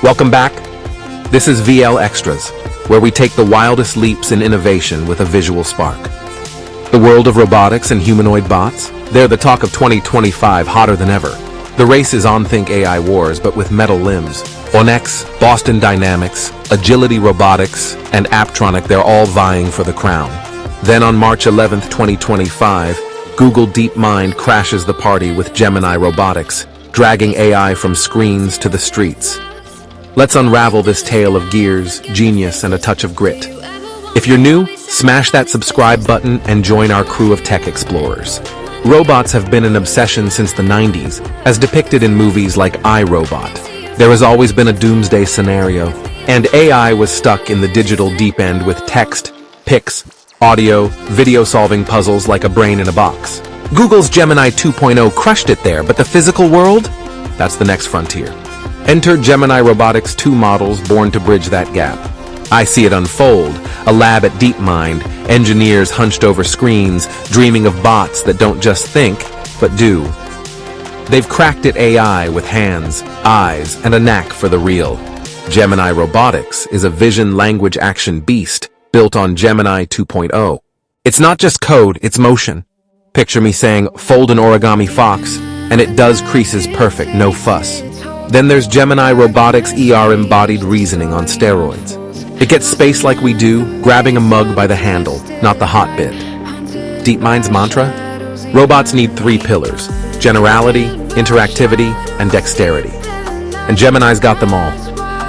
Welcome back. This is VL Extras, where we take the wildest leaps in innovation with a visual spark. The world of robotics and humanoid bots, they're the talk of 2025, hotter than ever. The race is on Think AI Wars, but with metal limbs. Onex, Boston Dynamics, Agility Robotics, and Apptronik, they're all vying for the crown. Then on March 11th, 2025, Google DeepMind crashes the party with Gemini Robotics, dragging AI from screens to the streets. Let's unravel this tale of gears, genius, and a touch of grit. If you're new, smash that subscribe button and join our crew of tech explorers. Robots have been an obsession since the 90s, as depicted in movies like I, Robot. There has always been a doomsday scenario, and AI was stuck in the digital deep end with text, pics, audio, video-solving puzzles like a brain in a box. Google's Gemini 2.0 crushed it there, but the physical world? That's the next frontier. Enter Gemini Robotics 2 models born to bridge that gap. I see it unfold, a lab at DeepMind, engineers hunched over screens, dreaming of bots that don't just think, but do. They've cracked it AI with hands, eyes, and a knack for the real. Gemini Robotics is a vision language action beast built on Gemini 2.0. It's not just code, it's motion. Picture me saying, fold an origami fox, and it does creases perfect, no fuss. Then there's Gemini Robotics-ER embodied reasoning on steroids. It gets space like we do, grabbing a mug by the handle, not the hot bit. DeepMind's mantra? Robots need 3 pillars: generality, interactivity, and dexterity. And Gemini's got them all.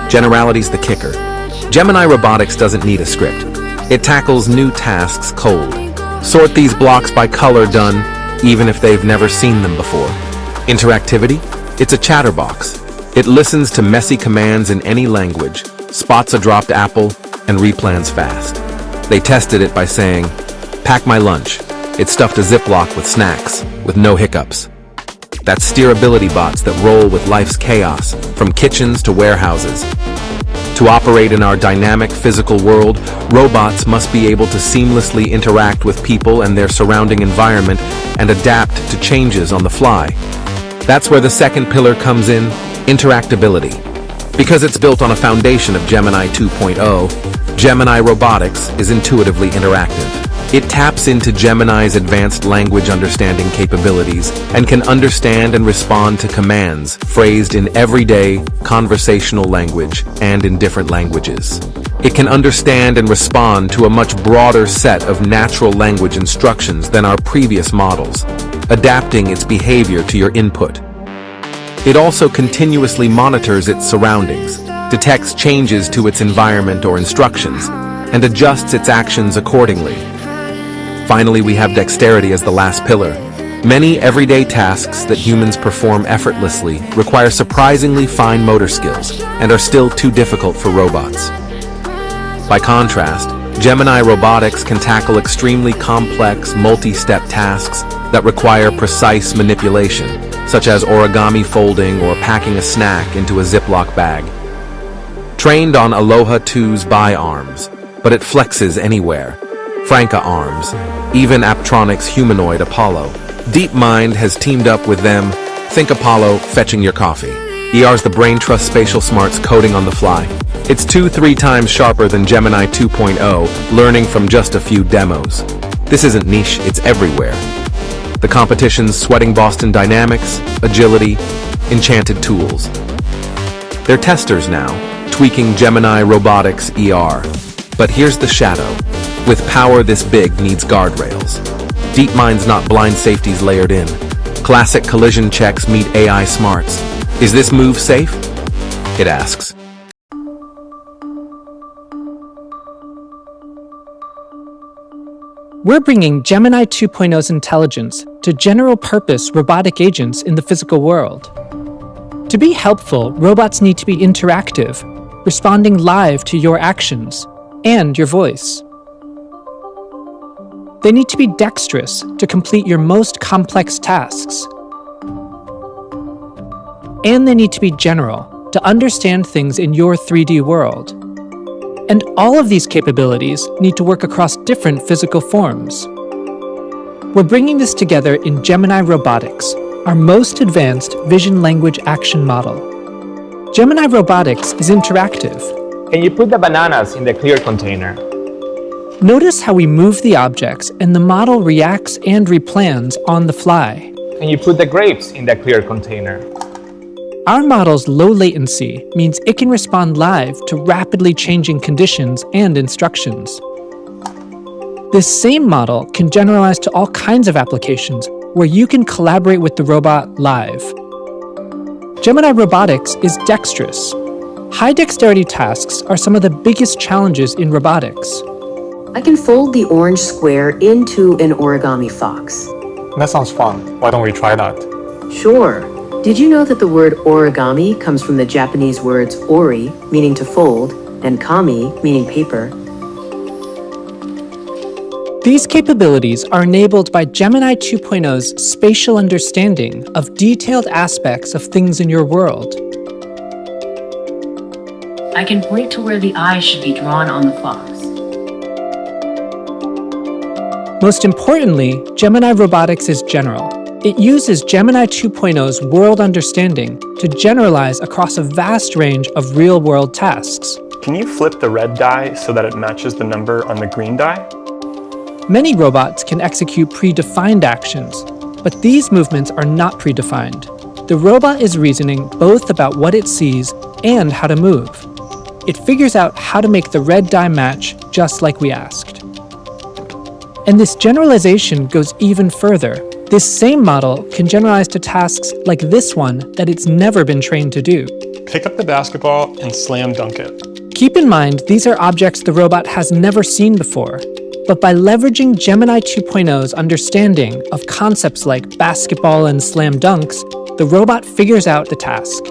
Generality's the kicker. Gemini Robotics doesn't need a script. It tackles new tasks cold. Sort these blocks by color done, even if they've never seen them before. Interactivity? It's a chatterbox. It listens to messy commands in any language, spots a dropped apple, and replans fast. They tested it by saying, "Pack my lunch." It stuffed a Ziploc with snacks, with no hiccups. That's steerability bots that roll with life's chaos, from kitchens to warehouses. To operate in our dynamic physical world, robots must be able to seamlessly interact with people and their surrounding environment and adapt to changes on the fly. That's where the second pillar comes in, interactability. Because it's built on a foundation of Gemini 2.0, Gemini Robotics is intuitively interactive. It taps into Gemini's advanced language understanding capabilities and can understand and respond to commands phrased in everyday, conversational language and in different languages. It can understand and respond to a much broader set of natural language instructions than our previous models, adapting its behavior to your input. It also continuously monitors its surroundings, detects changes to its environment or instructions, and adjusts its actions accordingly. Finally, we have dexterity as the last pillar. Many everyday tasks that humans perform effortlessly require surprisingly fine motor skills and are still too difficult for robots. By contrast, Gemini Robotics can tackle extremely complex, multi-step tasks that require precise manipulation, such as origami folding or packing a snack into a Ziploc bag. Trained on Aloha 2's bi-arms, but it flexes anywhere. Franca arms, even Apptronik's humanoid Apollo. DeepMind has teamed up with them. Think Apollo fetching your coffee. ER's the brain trust spatial smarts coding on the fly. It's 2-3 times sharper than Gemini 2.0, learning from just a few demos. This isn't niche, it's everywhere. The competition's sweating Boston Dynamics, Agility, Enchanted Tools. They're testers now, tweaking Gemini Robotics-ER. But here's the shadow. With power this big needs guardrails. DeepMind's not blind safeties layered in. Classic collision checks meet AI smarts. Is this move safe? It asks. We're bringing Gemini 2.0's intelligence to general-purpose robotic agents in the physical world. To be helpful, robots need to be interactive, responding live to your actions and your voice. They need to be dexterous to complete your most complex tasks. And they need to be general to understand things in your 3D world. And all of these capabilities need to work across different physical forms. We're bringing this together in Gemini Robotics, our most advanced vision language action model. Gemini Robotics is interactive. Can you put the bananas in the clear container? Notice how we move the objects and the model reacts and replans on the fly. Can you put the grapes in the clear container? Our model's low latency means it can respond live to rapidly changing conditions and instructions. This same model can generalize to all kinds of applications where you can collaborate with the robot live. Gemini Robotics is dexterous. High dexterity tasks are some of the biggest challenges in robotics. I can fold the orange square into an origami fox. That sounds fun. Why don't we try that? Sure. Did you know that the word origami comes from the Japanese words ori, meaning to fold, and kami, meaning paper? These capabilities are enabled by Gemini 2.0's spatial understanding of detailed aspects of things in your world. I can point to where the eye should be drawn on the fox. Most importantly, Gemini Robotics is general. It uses Gemini 2.0's world understanding to generalize across a vast range of real-world tasks. Can you flip the red die so that it matches the number on the green die? Many robots can execute predefined actions, but these movements are not predefined. The robot is reasoning both about what it sees and how to move. It figures out how to make the red die match just like we asked. And this generalization goes even further. This same model can generalize to tasks like this one that it's never been trained to do. Pick up the basketball and slam dunk it. Keep in mind, these are objects the robot has never seen before. But by leveraging Gemini 2.0's understanding of concepts like basketball and slam dunks, the robot figures out the task.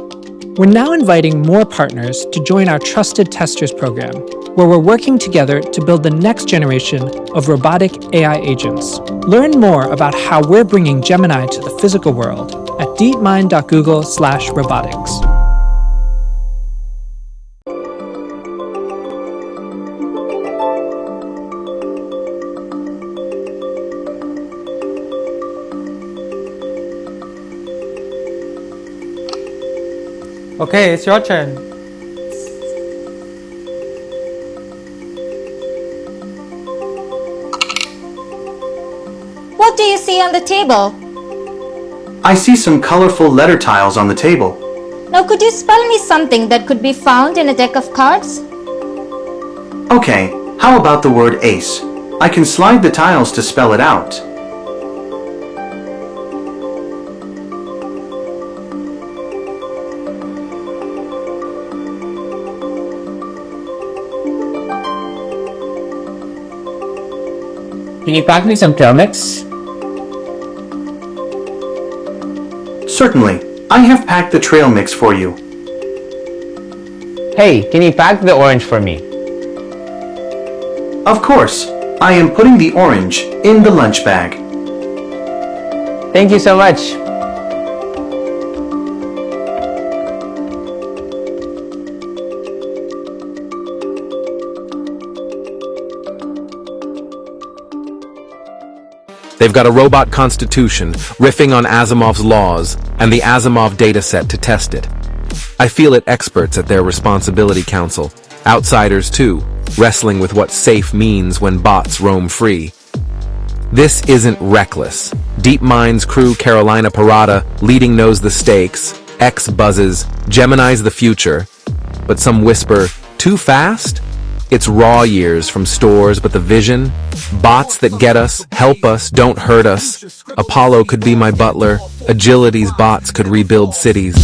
We're now inviting more partners to join our Trusted Testers program, where we're working together to build the next generation of robotic AI agents. Learn more about how we're bringing Gemini to the physical world at deepmind.google/robotics. Okay, it's your turn. What do you see on the table? I see some colorful letter tiles on the table. Now could you spell me something that could be found in a deck of cards? Okay, how about the word ace? I can slide the tiles to spell it out. Can you pack me some trail mix? Certainly, I have packed the trail mix for you. Hey, can you pack the orange for me? Of course, I am putting the orange in the lunch bag. Thank you so much. They've got a Robot Constitution, riffing on ASIMOV's laws, and the ASIMOV dataset to test it. I feel it experts at their Responsibility Council, outsiders too, wrestling with what safe means when bots roam free. This isn't reckless. DeepMind's crew Carolina Parada leading knows the stakes, X buzzes, Gemini's the future. But some whisper, too fast? It's raw years from stores, but the vision? Bots that get us, help us, don't hurt us. Apollo could be my butler. Agility's bots could rebuild cities.